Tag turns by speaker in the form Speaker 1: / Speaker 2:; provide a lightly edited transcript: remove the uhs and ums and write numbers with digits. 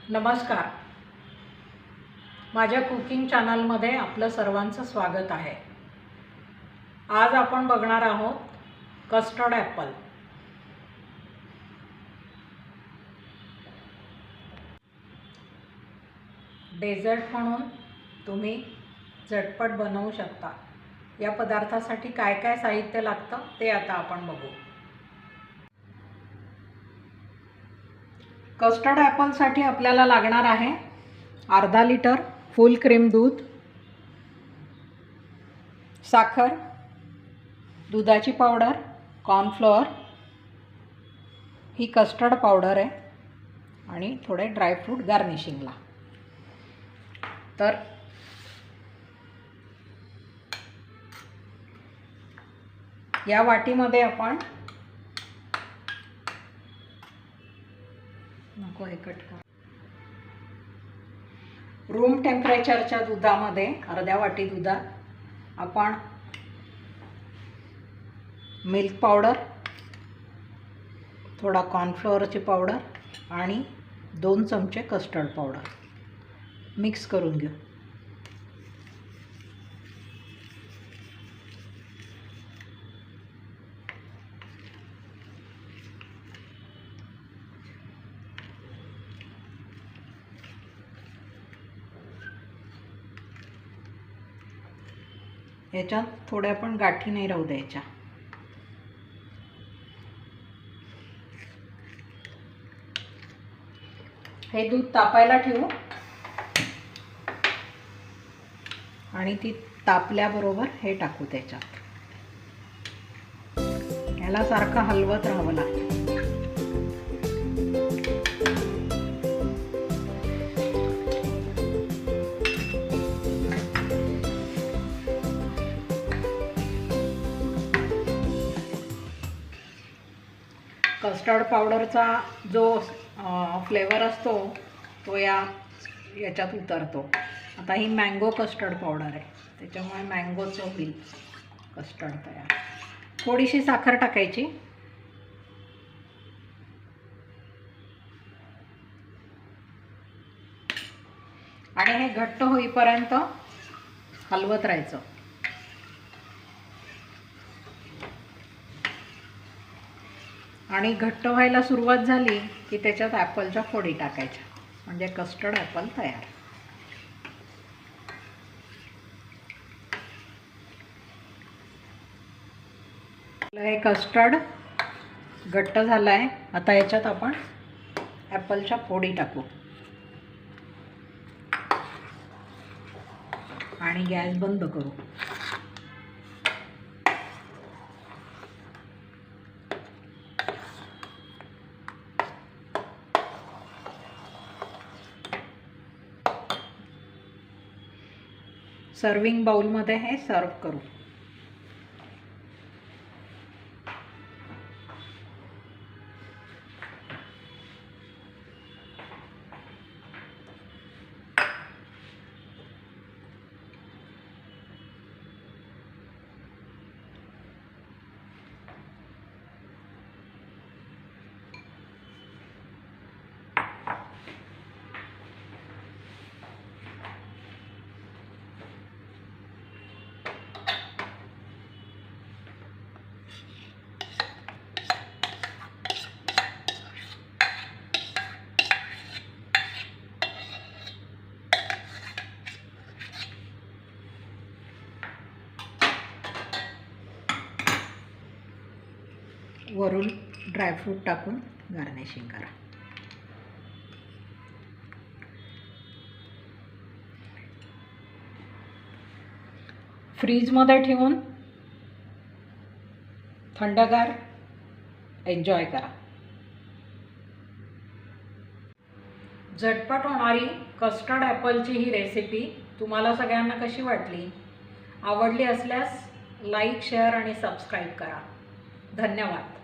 Speaker 1: नमस्कार, माझ्या कुकिंग चॅनलमध्ये आपलं सर्वांचं स्वागत आहे। आज आपण बघणार आहोत कस्टर्ड ॲपल। डेझर्ट म्हणून तुम्ही झटपट बनवू शकता। या पदार्थासाठी काय काय साहित्य लागतं ते आता आपण बघू। कस्टर्ड ॲपलसाठी आपल्याला लागणार आहे अर्धा लिटर फुल क्रीम दूध, साखर, दुधाची पावडर, कॉर्नफ्लोअर, ही कस्टर्ड पावडर आहे आणि थोडे ड्रायफ्रूट गार्निशिंगला। तर या वाटीमध्ये आपण रूम टेम्परेचरच्या दुधामध्ये अर्ध्या वाटी दुधात आपण मिल्क पावडर, थोडा कॉर्नफ्लोअरची पावडर आणि 2 चमचे कस्टर्ड पावडर मिक्स करून घेऊ। याच्यात थोड्या पण गाठी नाही राहू द्यायच्या। हे दूध तापायला ठेवू आणि ती तापल्याबरोबर हे टाकू त्याच्यात। याला सारखं हलवत राहावं लागतं। कस्टर्ड पावडरचा जो फ्लेवर असतो तो याच्यात उतरतो। आता ही मँगो कस्टर्ड पावडर आहे, त्याच्यामुळे मँगोचं होईल कस्टर्ड तयार। थोडीशी साखर टाकायची आणि हे घट्ट होईपर्यंत हलवत राहायचं। आणि घट्ट व्हायला सुरुवात झाली की त्याच्यात ॲपलच्या फोडी टाकायच्या, म्हणजे कस्टर्ड ॲपल तयार। हे कस्टर्ड घट्ट झालं आहे। आता याच्यात आपण ॲपलच्या फोडी टाकू आणि गॅस बंद करू। सर्विंग बाउलमध्ये हे सर्व करू। वरून ड्रायफ्रूट टाकून गार्निशिंग करा। फ्रीजमध्ये ठेवून थंडगार एन्जॉय करा। झटपट होणारी कस्टर्ड ॲपलची ही रेसिपी तुम्हाला सगळ्यांना कशी वाटली? आवडली असल्यास लाईक, शेअर आणि सबस्क्राईब करा। धन्यवाद।